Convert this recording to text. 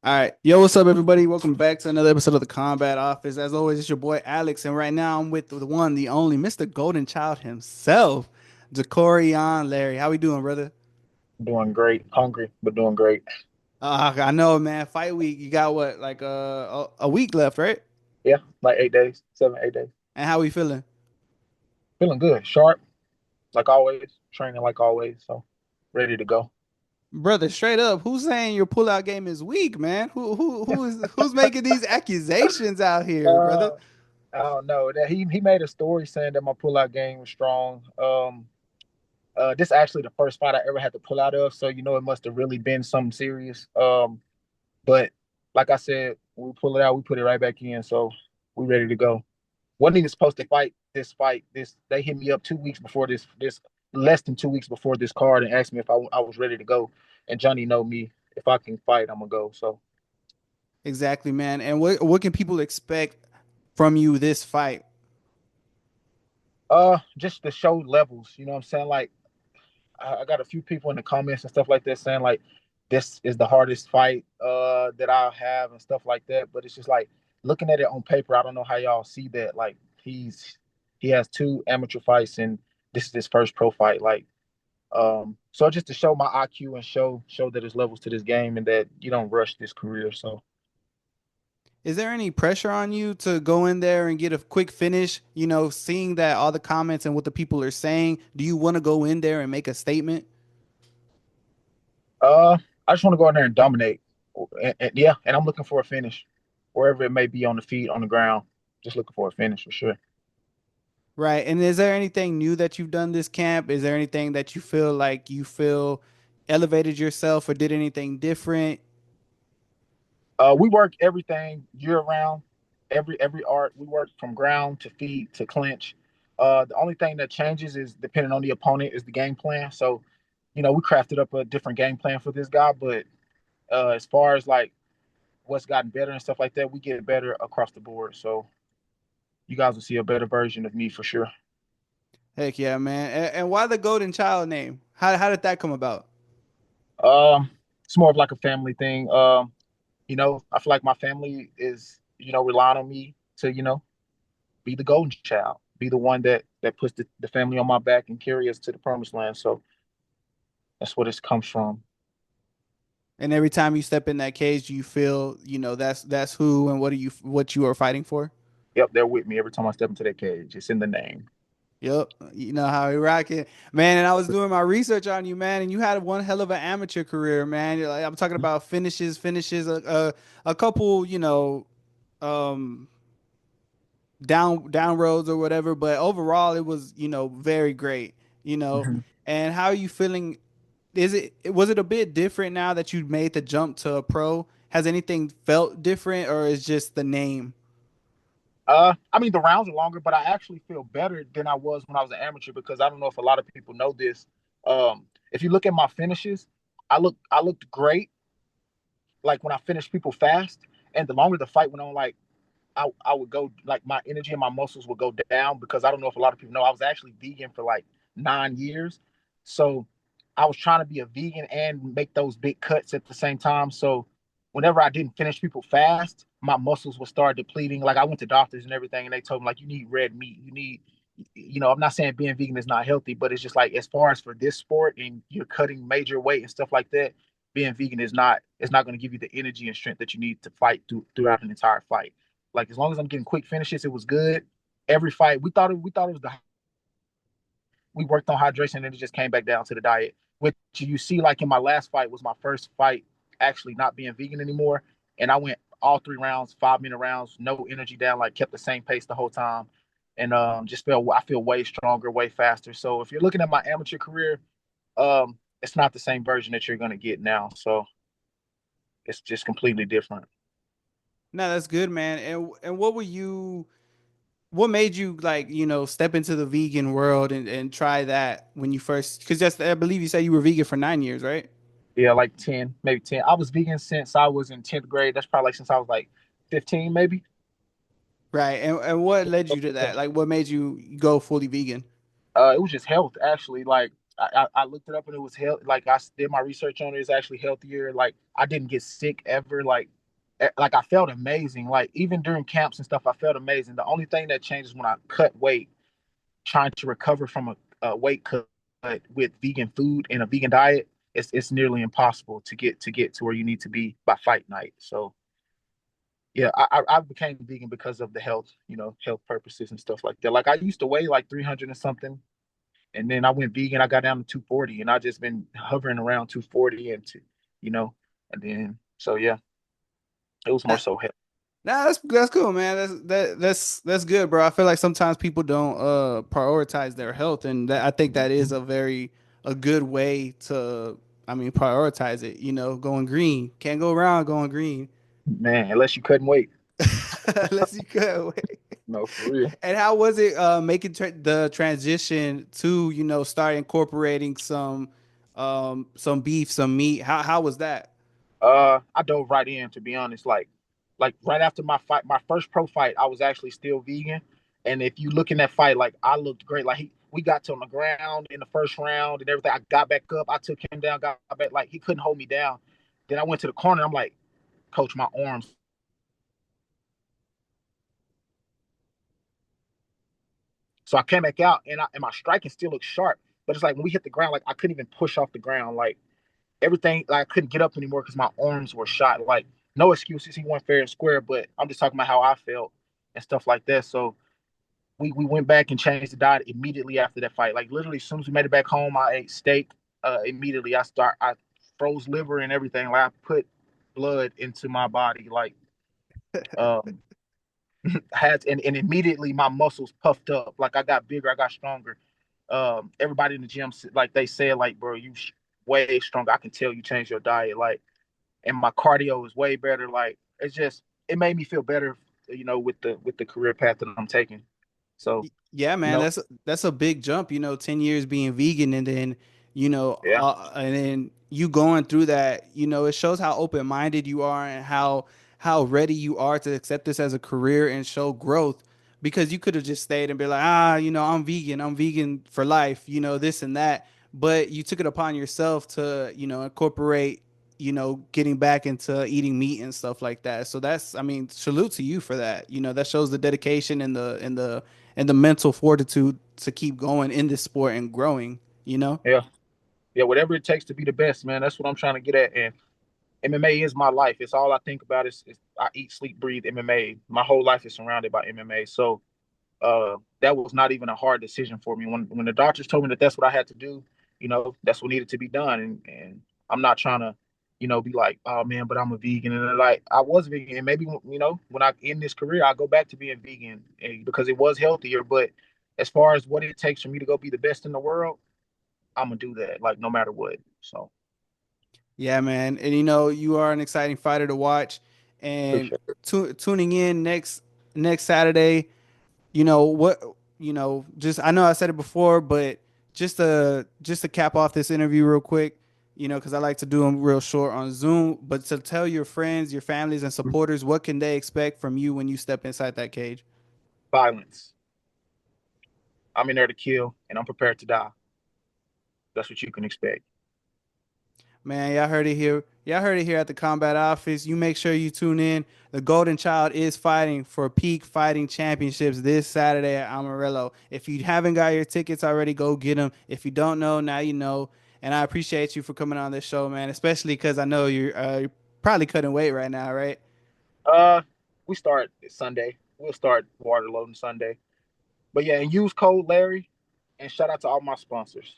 All right. Yo, what's up, everybody? Welcome back to another episode of the Combat Office. As always, it's your boy Alex, and right now I'm with the one, the only Mr. Golden Child himself, Jacoryon Larry. How we doing, brother? Doing great. Hungry, but doing great. I know, man. Fight week. You got what, like a week left, right? Yeah, like 8 days, 7, 8 days. And how we feeling? Feeling good. Sharp, like always. Training like always. So ready to go. Brother, straight up, who's saying your pullout game is weak, man? Who's making these accusations out here, brother? Uh, I don't know. That he made a story saying that my pullout game was strong. This is actually the first fight I ever had to pull out of, so it must have really been something serious. But like I said, we pull it out, we put it right back in, so we ready to go. Wasn't even supposed to fight this fight. This they hit me up 2 weeks before this less than 2 weeks before this card and asked me if I was ready to go. And Johnny know me. If I can fight, I'm gonna go. So Exactly, man. And what can people expect from you this fight? just to show levels, you know what I'm saying? Like I got a few people in the comments and stuff like that saying like this is the hardest fight that I'll have and stuff like that. But it's just like looking at it on paper, I don't know how y'all see that. Like he has two amateur fights and this is his first pro fight. Like so just to show my IQ and show that there's levels to this game and that you don't rush this career. So Is there any pressure on you to go in there and get a quick finish? You know, seeing that all the comments and what the people are saying, do you want to go in there and make a statement? I just want to go in there and dominate. And yeah, and I'm looking for a finish, wherever it may be on the feet, on the ground. Just looking for a finish for sure. Right. And is there anything new that you've done this camp? Is there anything that you feel elevated yourself or did anything different? We work everything year round, every art. We work from ground to feet to clinch. The only thing that changes is depending on the opponent is the game plan. So, we crafted up a different game plan for this guy. But as far as like what's gotten better and stuff like that, we get better across the board. So you guys will see a better version of me for sure. Heck yeah, man. And why the Golden Child name? How did that come about? It's more of like a family thing. I feel like my family is, relying on me to, be the golden child, be the one that puts the family on my back and carry us to the promised land. So that's where this comes from. And every time you step in that cage, you feel, that's who and what you are fighting for? Yep, they're with me every time I step into that cage. It's in the name. Yep, you know how he rock it, man. And I was doing my research on you, man, and you had one hell of an amateur career, man. Like, I'm talking about finishes, a couple, um, down roads or whatever. But overall, it was, very great, you know. Mhm. And how are you feeling? Was it a bit different now that you made the jump to a pro? Has anything felt different, or is just the name? I mean the rounds are longer, but I actually feel better than I was when I was an amateur because I don't know if a lot of people know this. If you look at my finishes, I looked great like when I finished people fast, and the longer the fight went on, like I would go like my energy and my muscles would go down because I don't know if a lot of people know I was actually vegan for like 9 years. So I was trying to be a vegan and make those big cuts at the same time. So whenever I didn't finish people fast, my muscles would start depleting. Like I went to doctors and everything, and they told me like you need red meat. You need, I'm not saying being vegan is not healthy, but it's just like as far as for this sport and you're cutting major weight and stuff like that, being vegan is not it's not going to give you the energy and strength that you need to fight throughout an entire fight. Like as long as I'm getting quick finishes, it was good. Every fight, we thought it was the we worked on hydration and it just came back down to the diet. Which you see, like in my last fight, was my first fight actually not being vegan anymore, and I went all 3 rounds, 5 minute rounds, no energy down, like kept the same pace the whole time, and just feel I feel way stronger, way faster. So if you're looking at my amateur career, it's not the same version that you're gonna get now. So it's just completely different. No, that's good, man. And what made you like, step into the vegan world and try that when you first because just I believe you said you were vegan for 9 years, right? Yeah, like 10, maybe 10. I was vegan since I was in 10th grade. That's probably like since I was like 15, maybe. Right. And what led you to that? Like what made you go fully vegan? It was just health, actually. Like I looked it up and it was health. Like I did my research on it. It's actually healthier. Like I didn't get sick ever. Like I felt amazing. Like even during camps and stuff, I felt amazing. The only thing that changes when I cut weight, trying to recover from a weight cut with vegan food and a vegan diet, it's nearly impossible to get to where you need to be by fight night. So yeah, I became vegan because of the health, health purposes and stuff like that. Like I used to weigh like 300 and something, and then I went vegan. I got down to 240, and I just been hovering around 240 you know, and then so yeah, it was more so health. Nah, that's cool, man. That's good, bro. I feel like sometimes people don't prioritize their health, and I think that is a good way to, I mean, prioritize it. You know, going green, can't go around going green Man, unless you couldn't wait. unless you cut. No, for real. And how was it making the transition to, start incorporating some beef, some meat? How was that? I dove right in, to be honest. Like right after my fight, my first pro fight, I was actually still vegan. And if you look in that fight, like I looked great. Like we got to on the ground in the first round and everything. I got back up. I took him down, got back. Like he couldn't hold me down. Then I went to the corner. I'm like, Coach, my arms. So I came back out, and my striking still looks sharp. But it's like when we hit the ground, like I couldn't even push off the ground. Like everything, like I couldn't get up anymore because my arms were shot. Like no excuses, he went fair and square, but I'm just talking about how I felt and stuff like that. So we went back and changed the diet immediately after that fight. Like literally, as soon as we made it back home, I ate steak. Immediately, I froze liver and everything. Like I put blood into my body. Like um, had and immediately my muscles puffed up. Like I got bigger, I got stronger. Everybody in the gym, like they said, like bro, you way stronger. I can tell you changed your diet. Like and my cardio is way better. Like it made me feel better, with the career path that I'm taking. So, Yeah, you man, know, that's a big jump, 10 years being vegan and then, yeah, and then you going through that, it shows how open-minded you are and how ready you are to accept this as a career and show growth because you could have just stayed and be like, I'm vegan for life, this and that, but you took it upon yourself to, incorporate, getting back into eating meat and stuff like that. So that's, I mean, salute to you for that. That shows the dedication and the mental fortitude to keep going in this sport and growing, you know? yeah, yeah. Whatever it takes to be the best, man. That's what I'm trying to get at. And MMA is my life. It's all I think about. Is I eat, sleep, breathe MMA. My whole life is surrounded by MMA. So that was not even a hard decision for me. When the doctors told me that that's what I had to do, that's what needed to be done. And I'm not trying to, be like, oh man, but I'm a vegan. And like I was vegan, and maybe when I end this career, I'll go back to being vegan because it was healthier. But as far as what it takes for me to go be the best in the world, I'm gonna do that, like no matter what. So Yeah, man. And you are an exciting fighter to watch. And appreciate it. tuning in next Saturday, what, just I know I said it before, but just to cap off this interview real quick, because I like to do them real short on Zoom, but to tell your friends, your families, and supporters what can they expect from you when you step inside that cage. Violence. I'm in there to kill, and I'm prepared to die. That's what you can expect. Man, y'all heard it here. Y'all heard it here at the Combat Office. You make sure you tune in. The Golden Child is fighting for Peak Fighting Championships this Saturday at Amarillo. If you haven't got your tickets already, go get them. If you don't know, now you know. And I appreciate you for coming on this show, man. Especially because I know you're probably cutting weight right now, right? Uh, we start Sunday. We'll start water loading Sunday. But yeah, and use code Larry, and shout out to all my sponsors.